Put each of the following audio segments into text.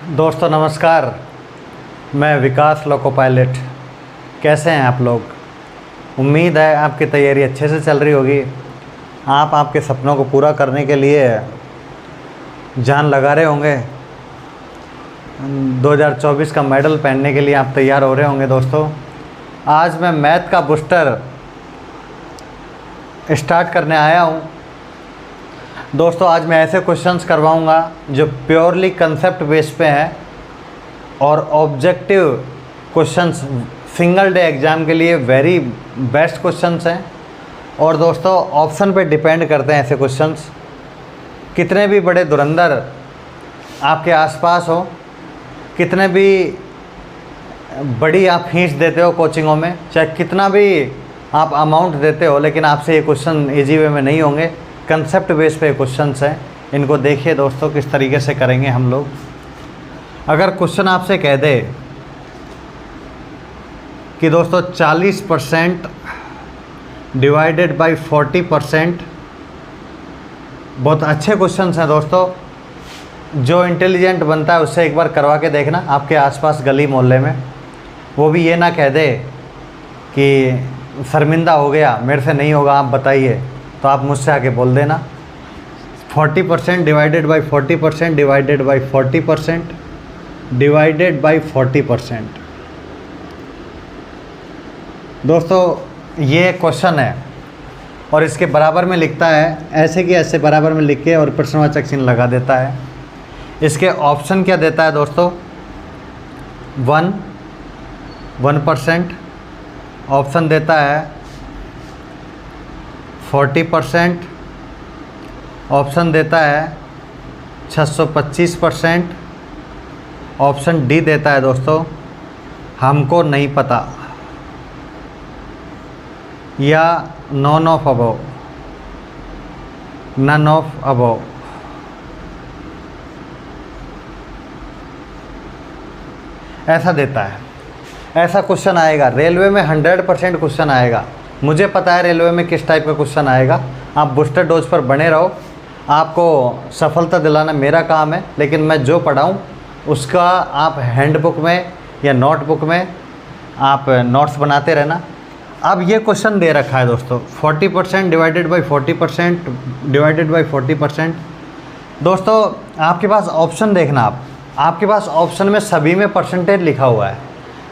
दोस्तों नमस्कार, मैं विकास लोको पायलट। कैसे हैं आप लोग? उम्मीद है आपकी तैयारी अच्छे से चल रही होगी। आप आपके सपनों को पूरा करने के लिए जान लगा रहे होंगे। 2024 का मेडल पहनने के लिए आप तैयार हो रहे होंगे। दोस्तों आज मैं मैथ का बूस्टर स्टार्ट करने आया हूँ। दोस्तों आज मैं ऐसे क्वेश्चंस करवाऊँगा जो प्योरली कंसेप्ट बेस पे हैं और objective questions single day exam के लिए वेरी बेस्ट क्वेश्चंस हैं। और दोस्तों ऑप्शन पे डिपेंड करते हैं ऐसे क्वेश्चंस। कितने भी बड़े धुरंधर आपके आसपास हो, कितने भी बड़ी आप फीस देते हो कोचिंगों में, चाहे कितना भी आप अमाउंट देते हो, लेकिन आपसे ये क्वेश्चन इजी वे में नहीं होंगे। कंसेप्ट बेस पे क्वेश्चंस हैं, इनको देखिए दोस्तों किस तरीके से करेंगे हम लोग। अगर क्वेश्चन आपसे कह दे कि दोस्तों 40% डिवाइडेड बाय 40%, बहुत अच्छे क्वेश्चंस हैं दोस्तों। जो इंटेलिजेंट बनता है उससे एक बार करवा के देखना आपके आसपास गली मोहल्ले में। वो भी ये ना कह दे कि शर्मिंदा हो गया, मेरे से नहीं होगा, आप बताइए, तो आप मुझसे आके बोल देना। 40% divided by 40% divided by 40% divided by 40%। दोस्तों ये क्वेश्चन है और इसके बराबर में लिखता है ऐसे कि ऐसे बराबर में लिख के और प्रश्नवाचक चिन्ह लगा देता है। इसके ऑप्शन क्या देता है दोस्तों? 1% ऑप्शन देता है 40%, ऑप्शन देता है 625%, ऑप्शन डी देता है दोस्तों हमको नहीं पता, या none of above, none of above. ऐसा देता है। ऐसा क्वेश्चन आएगा रेलवे में, 100% क्वेश्चन आएगा। मुझे पता है रेलवे में किस टाइप का क्वेश्चन आएगा। आप बूस्टर डोज पर बने रहो, आपको सफलता दिलाना मेरा काम है। लेकिन मैं जो पढ़ाऊँ उसका आप हैंडबुक में या नोटबुक में आप नोट्स बनाते रहना। अब ये क्वेश्चन दे रखा है दोस्तों 40% डिवाइडेड बाई 40% डिवाइडेड बाई 40%। दोस्तों आपके पास ऑप्शन देखना, आपके पास ऑप्शन में सभी में परसेंटेज लिखा हुआ है।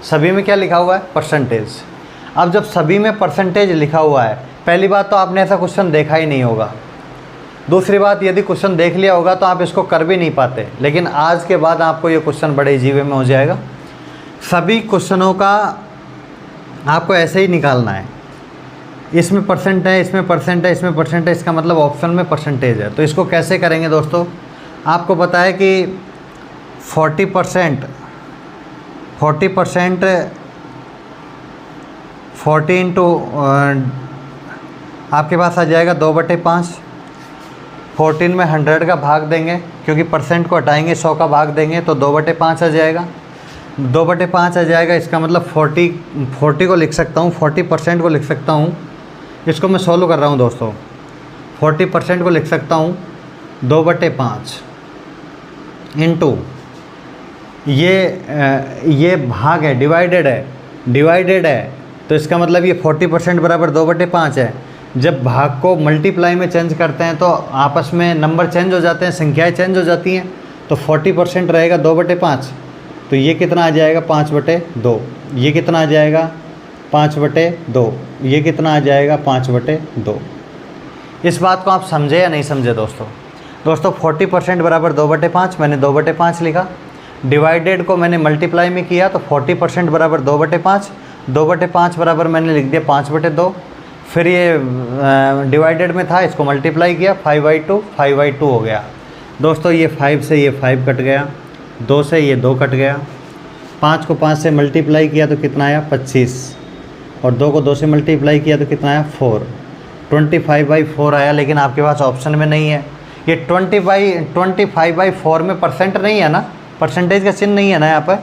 सभी में क्या लिखा हुआ है? परसेंटेज। अब जब सभी में परसेंटेज लिखा हुआ है, पहली बात तो आपने ऐसा क्वेश्चन देखा ही नहीं होगा। दूसरी बात, यदि क्वेश्चन देख लिया होगा तो आप इसको कर भी नहीं पाते। लेकिन आज के बाद आपको ये क्वेश्चन बड़े इजी वे में हो जाएगा। सभी क्वेश्चनों का आपको ऐसे ही निकालना है। इसमें परसेंट है, इसमें परसेंट है, इसमें परसेंट है, इसका मतलब ऑप्शन में परसेंटेज है। तो इसको कैसे करेंगे दोस्तों? आपको पता है कि 40% 40 इंटू आपके पास आ जाएगा 2/5। 14 में 100 का भाग देंगे, क्योंकि परसेंट को हटाएंगे, 100 का भाग देंगे तो 2/5 आ जाएगा। 2/5 आ जाएगा, इसका मतलब 40 को लिख सकता हूँ, 40% को लिख सकता हूँ। इसको मैं सॉल्व कर रहा हूँ दोस्तों। 40% को लिख सकता हूँ 2/5 इंटू ये भाग है, डिवाइडेड है, तो इसका मतलब ये 40% बराबर 2/5 है। जब भाग को मल्टीप्लाई में चेंज करते हैं तो आपस में नंबर चेंज हो जाते हैं, संख्याएं चेंज हो जाती हैं। तो 40% रहेगा 2/5, तो ये कितना आ जाएगा? 5/2। ये कितना आ जाएगा? 5/2। ये कितना आ जाएगा? 5/2। इस बात को आप समझे या नहीं समझे दोस्तों? 40% बराबर 2/5, मैंने 2/5 लिखा। डिवाइडेड को मैंने मल्टीप्लाई में किया तो 40% बराबर 2/5, 2/5 बराबर मैंने लिख दिया 5/2। फिर ये डिवाइडेड में था, इसको मल्टीप्लाई किया, 5/2 हो गया। दोस्तों ये 5 से ये 5 कट गया, 2 से ये 2 कट गया, 5 को 5 से मल्टीप्लाई किया तो कितना आया? 25, और 2 को 2 से मल्टीप्लाई किया तो कितना आया? 4। 25/4 आया। लेकिन आपके पास ऑप्शन में नहीं है। ये 25/4 में परसेंट नहीं है ना, परसेंटेज का चिन्ह नहीं है ना यहाँ पर।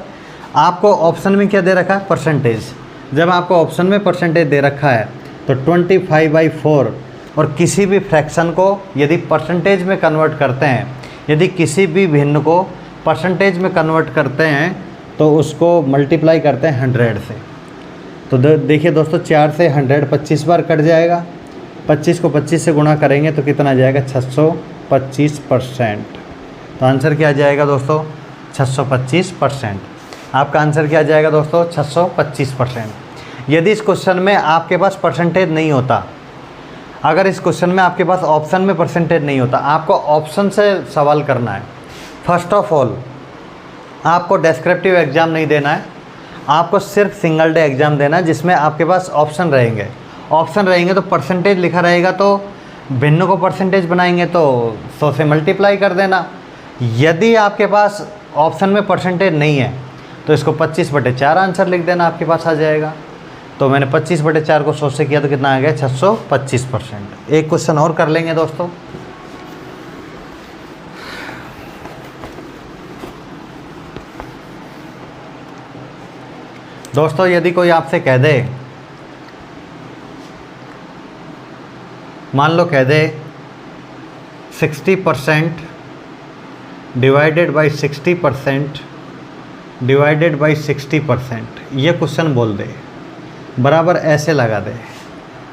आपको ऑप्शन में क्या दे रखा है? परसेंटेज। जब आपको ऑप्शन में परसेंटेज दे रखा है तो 25/4 और किसी भी फ्रैक्शन को यदि परसेंटेज में कन्वर्ट करते हैं, यदि किसी भी भिन्न को परसेंटेज में कन्वर्ट करते हैं तो उसको मल्टीप्लाई करते हैं 100 से। तो देखिए दोस्तों, 4 से 100 25 बार कट जाएगा, 25 को 25 से गुणा करेंगे तो कितना आ जाएगा 625%। तो आंसर क्या आ जाएगा दोस्तों 625%। आपका आंसर क्या आ जाएगा दोस्तों 625%। यदि इस क्वेश्चन में आपके पास परसेंटेज नहीं होता, अगर इस क्वेश्चन में आपके पास ऑप्शन में परसेंटेज नहीं होता, आपको ऑप्शन से सवाल करना है। फर्स्ट ऑफ ऑल आपको डेस्क्रिप्टिव एग्ज़ाम नहीं देना है, आपको सिर्फ सिंगल डे एग्ज़ाम देना है जिसमें आपके पास ऑप्शन रहेंगे। ऑप्शन रहेंगे तो परसेंटेज लिखा रहेगा, तो भिन्न को परसेंटेज बनाएंगे तो 100 से मल्टीप्लाई कर देना। यदि आपके पास ऑप्शन में परसेंटेज नहीं है तो इसको 25/4 आंसर लिख देना, आपके पास आ जाएगा। तो मैंने 25/4 को 100 से किया तो कितना आ गया 625%। एक क्वेश्चन और कर लेंगे दोस्तों। दोस्तों यदि कोई आपसे कह दे, मान लो कह दे 60% डिवाइडेड बाई 60% डिवाइडेड बाई 60%, ये क्वेश्चन बोल दे, बराबर ऐसे लगा दे,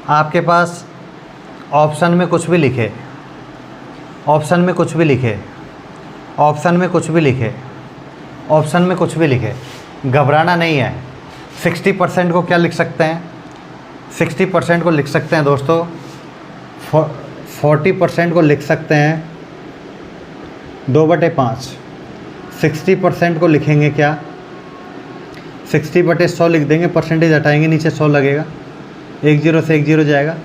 आपके पास ऑप्शन में कुछ भी लिखे, ऑप्शन में कुछ भी लिखे, ऑप्शन में कुछ भी लिखे, ऑप्शन में कुछ भी लिखे, घबराना नहीं है। 60% को क्या लिख सकते हैं, 60% को लिख सकते हैं दोस्तों 40% को लिख सकते हैं 2/5। 60% को लिखेंगे क्या 60/100 लिख देंगे, परसेंटेज हटाएंगे, नीचे 100 लगेगा, 1 0 से 1 0 जाएगा,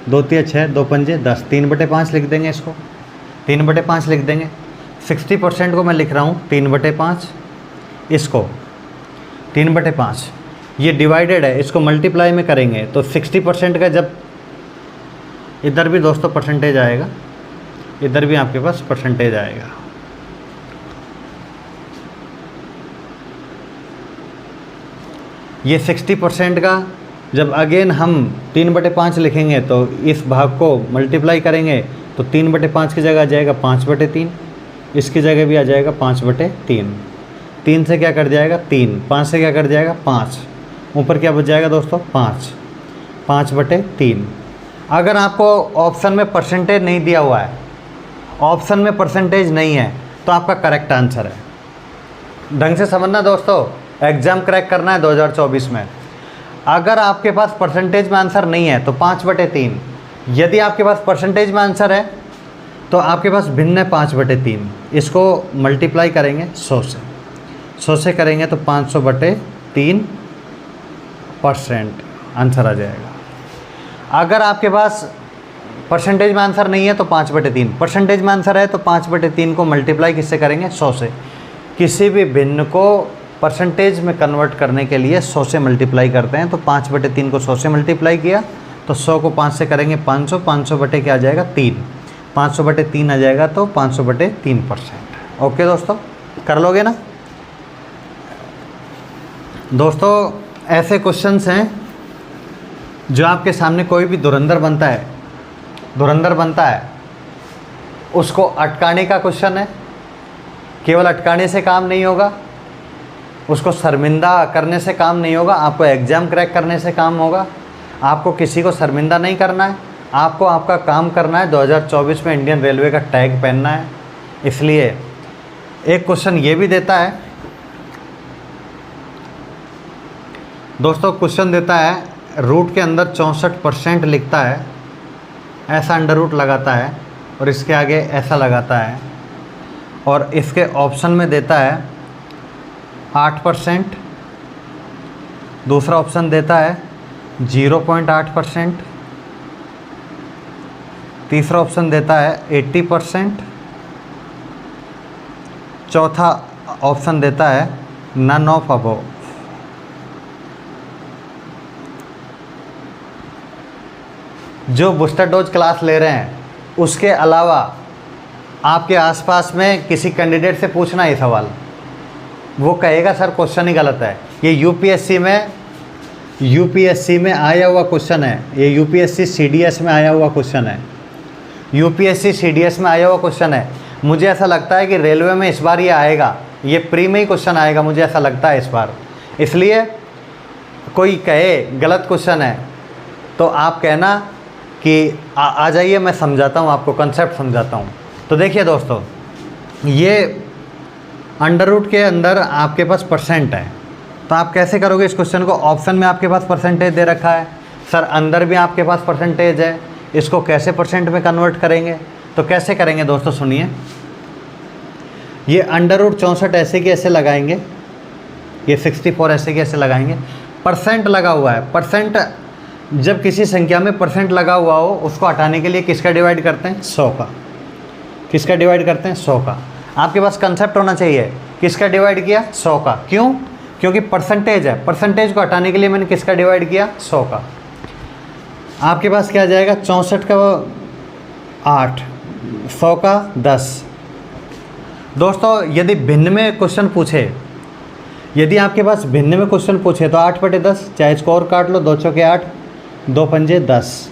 2 3 6 2 5 10, 3/5 लिख देंगे, इसको 3/5 लिख देंगे। 60% को मैं लिख रहा हूँ 3/5, इसको 3/5, ये डिवाइडेड है, इसको मल्टीप्लाई में करेंगे तो 60% का जब इधर भी दोस्तों परसेंटेज आएगा, इधर भी आपके पास परसेंटेज आएगा। ये 60% का जब अगेन हम 3/5 लिखेंगे तो इस भाग को मल्टीप्लाई करेंगे तो 3/5 की जगह आ जाएगा 5/3, इसकी जगह भी आ जाएगा 5/3। 3 से क्या कट जाएगा 3, 5 से क्या कट जाएगा 5, ऊपर क्या बच जाएगा दोस्तों 5, 5/3। अगर आपको ऑप्शन में परसेंटेज नहीं दिया हुआ है, ऑप्शन में परसेंटेज नहीं है, तो आपका करेक्ट आंसर है। ढंग से समझना दोस्तों, एग्ज़ाम क्रैक करना है 2024 में। अगर आपके पास परसेंटेज में आंसर नहीं है तो 5/3, यदि आपके पास परसेंटेज में आंसर है तो आपके पास भिन्न है 5/3, इसको मल्टीप्लाई करेंगे 100 से, 100 से करेंगे तो 500/3% आंसर आ जाएगा। अगर आपके पास परसेंटेज में आंसर नहीं है तो 5/3, परसेंटेज में आंसर है तो 5/3 को मल्टीप्लाई किससे करेंगे 100 से। किसी भी भिन्न को परसेंटेज में कन्वर्ट करने के लिए 100 से मल्टीप्लाई करते हैं, तो 5/3 को 100 से मल्टीप्लाई किया तो 100 को 5 से करेंगे 500, 500 बटे क्या आ जाएगा 3, 500/3 आ जाएगा, तो 500/3%। ओके दोस्तों, कर लोगे ना दोस्तों। ऐसे क्वेश्चंस हैं जो आपके सामने कोई भी धुरंधर बनता है, उसको अटकाने का क्वेश्चन है। केवल अटकाने से काम नहीं होगा, उसको शर्मिंदा करने से काम नहीं होगा, आपको एग्ज़ाम क्रैक करने से काम होगा। आपको किसी को शर्मिंदा नहीं करना है, आपको आपका काम करना है। 2024 में इंडियन रेलवे का टैग पहनना है। इसलिए एक क्वेश्चन ये भी देता है दोस्तों, क्वेश्चन देता है रूट के अंदर 64% लिखता है, ऐसा अंडर रूट लगाता है और इसके आगे ऐसा लगाता है, और इसके ऑप्शन में देता है 8%, दूसरा ऑप्शन देता है 0.8%, तीसरा ऑप्शन देता है 80%, चौथा ऑप्शन देता है नन ऑफ अबव। जो बूस्टर डोज क्लास ले रहे हैं उसके अलावा आपके आसपास में किसी कैंडिडेट से पूछना ये सवाल, वो कहेगा सर क्वेश्चन ही गलत है। ये यूपीएससी में आया हुआ क्वेश्चन है, ये यूपीएससी सीडीएस में आया हुआ क्वेश्चन है, यूपीएससी सीडीएस में आया हुआ क्वेश्चन है। मुझे ऐसा लगता है कि रेलवे में इस बार ये आएगा, ये प्री में ही क्वेश्चन आएगा, मुझे ऐसा लगता है इस बार। इसलिए कोई कहे गलत क्वेश्चन है तो आप कहना कि आ जाइए, मैं समझाता हूँ आपको, कंसेप्ट समझाता हूँ। तो देखिए दोस्तों, ये अंडर रूट के अंदर आपके पास परसेंट है, तो आप कैसे करोगे इस क्वेश्चन को? ऑप्शन में आपके पास परसेंटेज दे रखा है, सर अंदर भी आपके पास परसेंटेज है, इसको कैसे परसेंट में कन्वर्ट करेंगे? तो कैसे करेंगे दोस्तों, सुनिए। ये अंडर रूट 64 ऐसे के ऐसे लगाएंगे, ये 64 ऐसे के ऐसे लगाएंगे। परसेंट लगा हुआ है, परसेंट जब किसी संख्या में परसेंट लगा हुआ हो उसको हटाने के लिए किसका डिवाइड करते हैं? 100 का। किसका डिवाइड करते हैं? 100 का। आपके पास कंसेप्ट होना चाहिए, किसका डिवाइड किया? 100 का। क्यों? क्योंकि परसेंटेज है, परसेंटेज को हटाने के लिए मैंने किसका डिवाइड किया? 100 का। आपके पास क्या आ जाएगा? 64 का 8, 100 का 10। दोस्तों यदि भिन्न में क्वेश्चन पूछे, यदि आपके पास भिन्न में क्वेश्चन पूछे तो 8/10, चाहे इसको और काट लो, 2 चौके 8, 2 पंजे 10।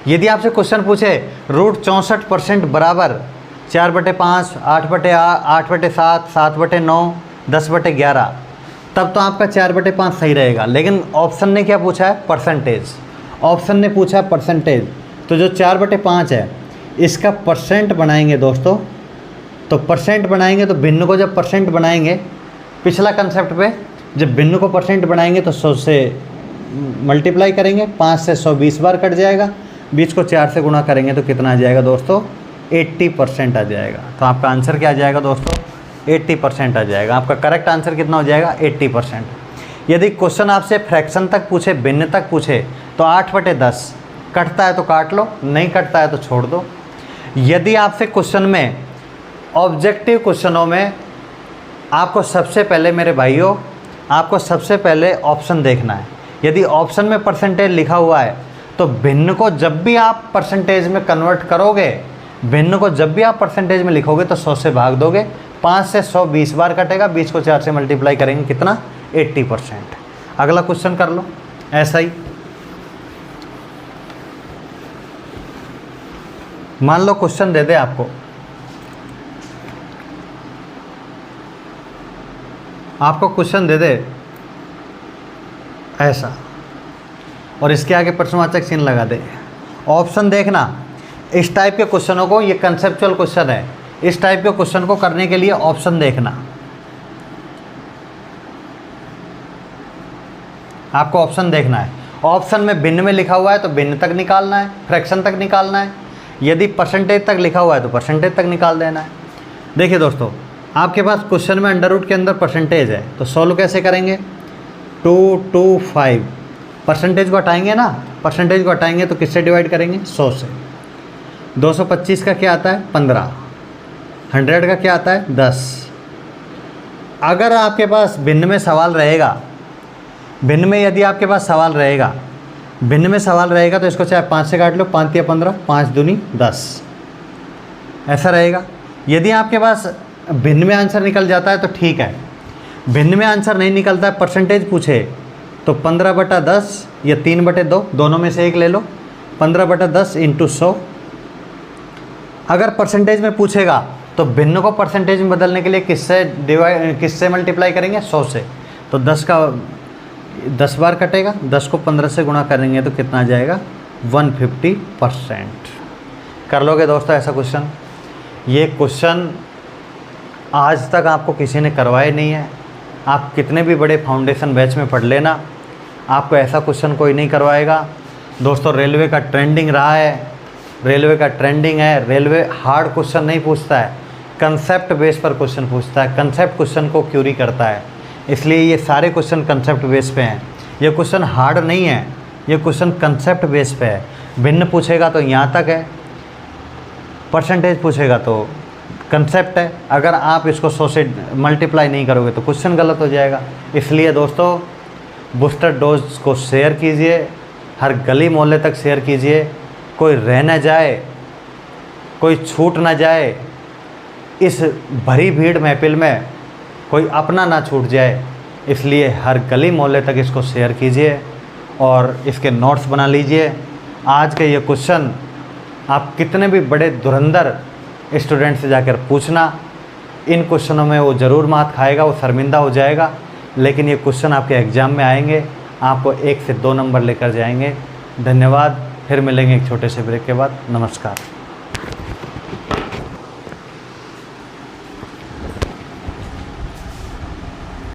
यदि आपसे क्वेश्चन पूछे रूट 64% बराबर 4/5, 8/7, 7/9, 10/11, तब तो आपका 4/5 सही रहेगा। लेकिन ऑप्शन ने क्या पूछा है? परसेंटेज। ऑप्शन ने पूछा परसेंटेज, तो जो 4/5 है इसका परसेंट बनाएंगे दोस्तों। तो परसेंट बनाएंगे तो भिन्न को जब परसेंट बनाएंगे, पिछला कंसेप्ट पे जब भिन्न को परसेंट बनाएंगे तो 100 से मल्टीप्लाई करेंगे, 5 से 100 20 बार कट जाएगा, 20 को 4 से गुणा करेंगे तो कितना आ जाएगा दोस्तों? 80% आ जाएगा। तो आपका आंसर क्या आ जाएगा दोस्तों? 80% आ जाएगा। आपका करेक्ट आंसर कितना हो जाएगा? 80%। यदि क्वेश्चन आपसे फ्रैक्शन तक पूछे, भिन्न तक पूछे, तो 8/10 कटता है तो काट लो, नहीं कटता है तो छोड़ दो। यदि आपसे क्वेश्चन में, ऑब्जेक्टिव क्वेश्चनों में, आपको सबसे पहले मेरे भाइयों, आपको सबसे पहले ऑप्शन देखना है। यदि ऑप्शन में परसेंटेज लिखा हुआ है तो भिन्न को जब भी आप परसेंटेज में कन्वर्ट करोगे, भिन्न को जब भी आप परसेंटेज में लिखोगे तो 100 से भाग दोगे, 5 से 100 20 बार कटेगा, 20 को 4 से मल्टीप्लाई करेंगे, कितना? 80%। अगला क्वेश्चन कर लो ऐसा ही। मान लो क्वेश्चन दे दे आपको, आपको क्वेश्चन दे दे ऐसा और इसके आगे प्रश्नवाचक चिन्ह लगा दे। ऑप्शन देखना, इस टाइप के क्वेश्चनों को, ये कंसेप्चुअल क्वेश्चन है, इस टाइप के क्वेश्चन को करने के लिए ऑप्शन देखना। आपको ऑप्शन देखना है। ऑप्शन में भिन्न में लिखा हुआ है तो भिन्न तक निकालना है, फ्रैक्शन तक निकालना है। यदि परसेंटेज तक लिखा हुआ है तो परसेंटेज तक निकाल देना है। देखिए दोस्तों, आपके पास क्वेश्चन में अंडर रूट के अंदर परसेंटेज है, तो सॉल्व कैसे करेंगे? 225 परसेंटेज को हटाएंगे ना, परसेंटेज को हटाएंगे तो किससे डिवाइड करेंगे? 100 से। 225 का क्या आता है? 15। 100 का क्या आता है? 10। अगर आपके पास भिन्न में सवाल रहेगा, भिन्न में यदि आपके पास सवाल रहेगा, भिन्न में सवाल रहेगा तो इसको चाहे 5 से काट लो, 5 या 15, 5 दूनी 10, ऐसा रहेगा। यदि आपके पास भिन्न में आंसर निकल जाता है तो ठीक है, भिन्न में आंसर नहीं निकलता है, परसेंटेज पूछे तो 15/10 या 3/2, दोनों में से एक ले लो। 15/10 × 100। अगर परसेंटेज में पूछेगा तो भिन्न को परसेंटेज में बदलने के लिए किससे मल्टीप्लाई करेंगे? 100 से। तो 10 का 10 बार कटेगा, 10 को 15 से गुणा करेंगे तो कितना आ जाएगा? 150%। कर लोगे दोस्तों ऐसा क्वेश्चन? ये क्वेश्चन आज तक आपको किसी ने करवाए नहीं है। आप कितने भी बड़े फाउंडेशन बैच में पढ़ लेना, आपको ऐसा क्वेश्चन कोई नहीं करवाएगा। दोस्तों रेलवे का ट्रेंडिंग रहा है, रेलवे का ट्रेंडिंग है। रेलवे हार्ड क्वेश्चन नहीं पूछता है, कंसेप्ट बेस पर क्वेश्चन पूछता है, कंसेप्ट क्वेश्चन को क्यूरी करता है। इसलिए ये सारे क्वेश्चन कंसेप्ट बेस पे हैं। ये क्वेश्चन हार्ड नहीं है, ये क्वेश्चन कंसेप्ट बेस पे है। भिन्न पूछेगा तो यहाँ तक है, परसेंटेज पूछेगा तो कंसेप्ट है। अगर आप इसको 100 से मल्टीप्लाई नहीं करोगे तो क्वेश्चन गलत हो जाएगा। इसलिए दोस्तों बूस्टर डोज को शेयर कीजिए, हर गली मोहल्ले तक शेयर कीजिए, कोई रह न जाए, कोई छूट ना जाए, इस भरी भीड़ महफिल में कोई अपना ना छूट जाए। इसलिए हर गली मोहल्ले तक इसको शेयर कीजिए और इसके नोट्स बना लीजिए। आज के ये क्वेश्चन आप कितने भी बड़े धुरंधर स्टूडेंट से जाकर पूछना, इन क्वेश्चनों में वो ज़रूर मात खाएगा, वो शर्मिंदा हो जाएगा, लेकिन ये क्वेश्चन आपके एग्ज़ाम में आएंगे, आपको 1 से 2 नंबर लेकर जाएंगे। धन्यवाद। फिर मिलेंगे एक छोटे से ब्रेक के बाद। नमस्कार।